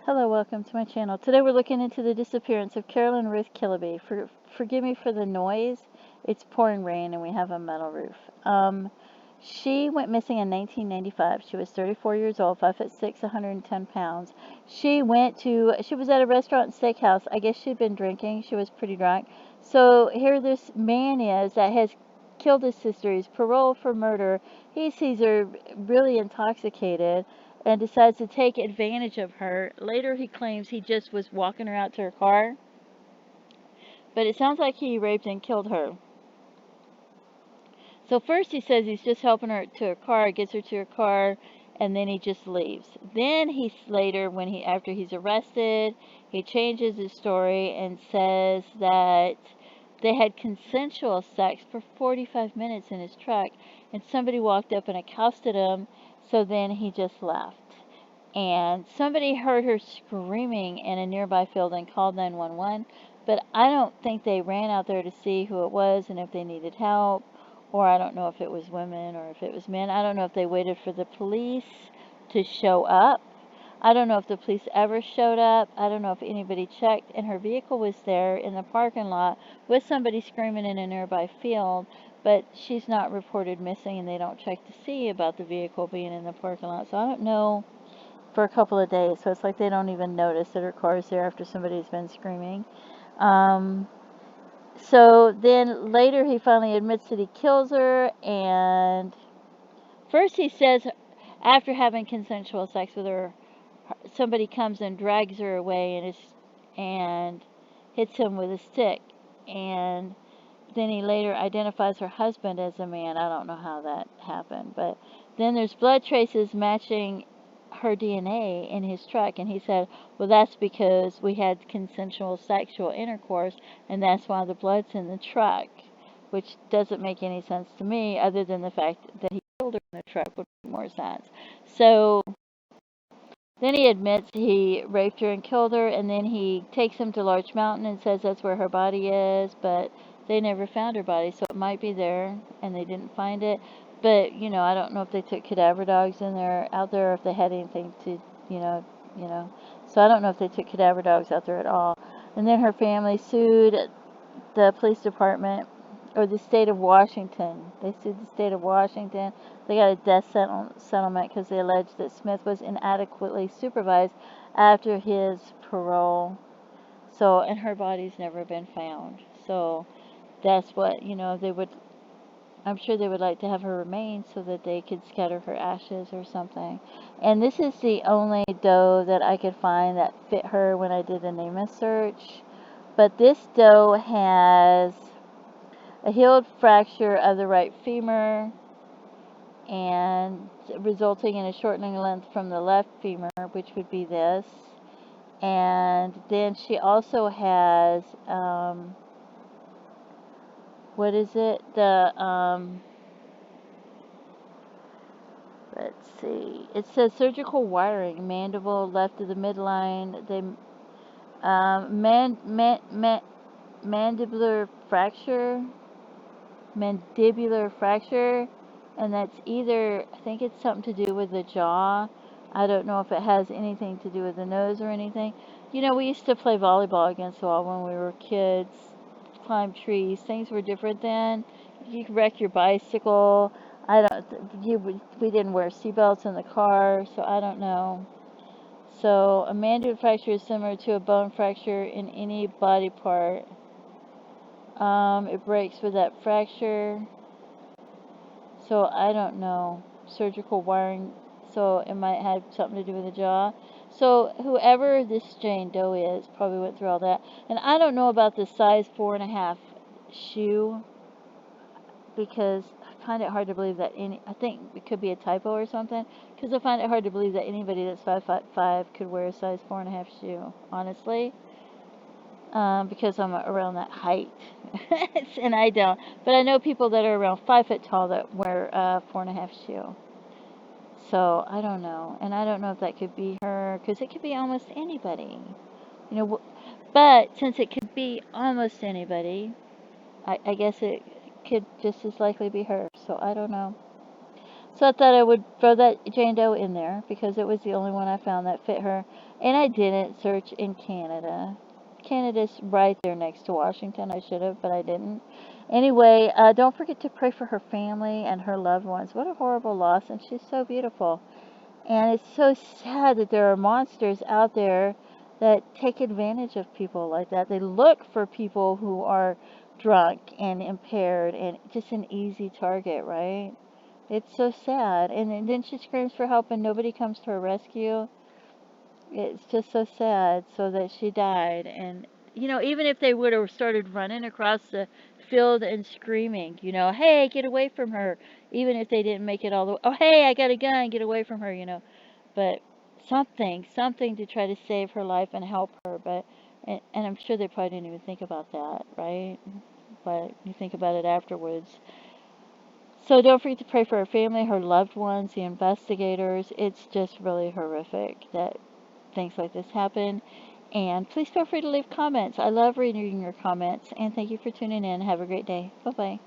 Hello, welcome to my channel. Today we're looking into the disappearance of Carolyn Ruth Killaby. Forgive me for the noise. It's pouring rain and we have a metal roof. She went missing in 1995. She was 34 years old, 5'6", 110 pounds. She was at a restaurant and steakhouse. I guess she'd been drinking. She was pretty drunk. So here this man is that has killed his sister. He's paroled for murder. He sees her really intoxicated and decides to take advantage of her. Later, he claims he just was walking her out to her car, but it sounds like he raped and killed her. So first he says he's just helping her to her car, gets her to her car, and then he just leaves. Then after he's arrested, he changes his story and says that they had consensual sex for 45 minutes in his truck, and somebody walked up and accosted him, so then he just left. And somebody heard her screaming in a nearby field and called 911, but I don't think they ran out there to see who it was and if they needed help, or I don't know if it was women or if it was men. I don't know if they waited for the police to show up. I don't know if the police ever showed up. I don't know if anybody checked, and her vehicle was there in the parking lot with somebody screaming in a nearby field, but she's not reported missing, and they don't check to see about the vehicle being in the parking lot. So I don't know for a couple of days, so it's like they don't even notice that her car is there after somebody's been screaming. So then later he finally admits that he kills her, and first he says after having consensual sex with her, somebody comes and drags her away and hits him with a stick, and then he later identifies her husband as a man. I don't know how that happened, but then there's blood traces matching her DNA in his truck, and he said, well, that's because we had consensual sexual intercourse, and that's why the blood's in the truck, which doesn't make any sense to me, other than the fact that he killed her in the truck would make more sense. So then he admits he raped her and killed her, and then he takes him to Larch Mountain and says that's where her body is, but they never found her body, so it might be there, and they didn't find it. But, I don't know if they took cadaver dogs out there, or if they had anything to, So I don't know if they took cadaver dogs out there at all. And then her family sued the police department, or the state of Washington. They sued the state of Washington. They got a death settlement because they alleged that Smith was inadequately supervised after his parole. So, and her body's never been found. So that's what, I'm sure they would like to have her remains so that they could scatter her ashes or something. And this is the only doe that I could find that fit her when I did a NamUs search. But this doe has a healed fracture of the right femur, and resulting in a shortening length from the left femur, which would be this. And then she also has, what is it? Let's see. It says surgical wiring, mandible left of the midline. Mandibular fracture, and that's either, I think it's something to do with the jaw. I don't know if it has anything to do with the nose or anything. We used to play volleyball against the wall when we were kids, climb trees. Things were different then. You could wreck your bicycle. We didn't wear seatbelts in the car, so I don't know. So a mandibular fracture is similar to a bone fracture in any body part. It breaks with that fracture. So I don't know. Surgical wiring. So it might have something to do with the jaw. So whoever this Jane Doe is probably went through all that. And I don't know about the size 4.5 shoe, because I find it hard to believe that I think it could be a typo or something, because I find it hard to believe that anybody that's 5'5" could wear a size 4.5 shoe, honestly. Because I'm around that height, and I don't. But I know people that are around 5 foot tall that wear 4.5 shoe. So I don't know, and I don't know if that could be her, because it could be almost anybody, But since it could be almost anybody, I guess it could just as likely be her. So I don't know. So I thought I would throw that Jane Doe in there because it was the only one I found that fit her. And I didn't search in Canada. Canada's right there next to Washington. I should have, but I didn't. Anyway, don't forget to pray for her family and her loved ones. What a horrible loss, and she's so beautiful. And it's so sad that there are monsters out there that take advantage of people like that. They look for people who are drunk and impaired and just an easy target, right? It's so sad. And then she screams for help and nobody comes to her rescue. It's just so sad. So that she died. And, even if they would have started running across the field and screaming, hey, get away from her. Even if they didn't make it all the way, oh, hey, I got a gun, get away from her. But something to try to save her life and help her. And I'm sure they probably didn't even think about that, right? But you think about it afterwards. So don't forget to pray for her family, her loved ones, the investigators. It's just really horrific that things like this happen. And please feel free to leave comments. I love reading your comments. And thank you for tuning in. Have a great day. Bye-bye.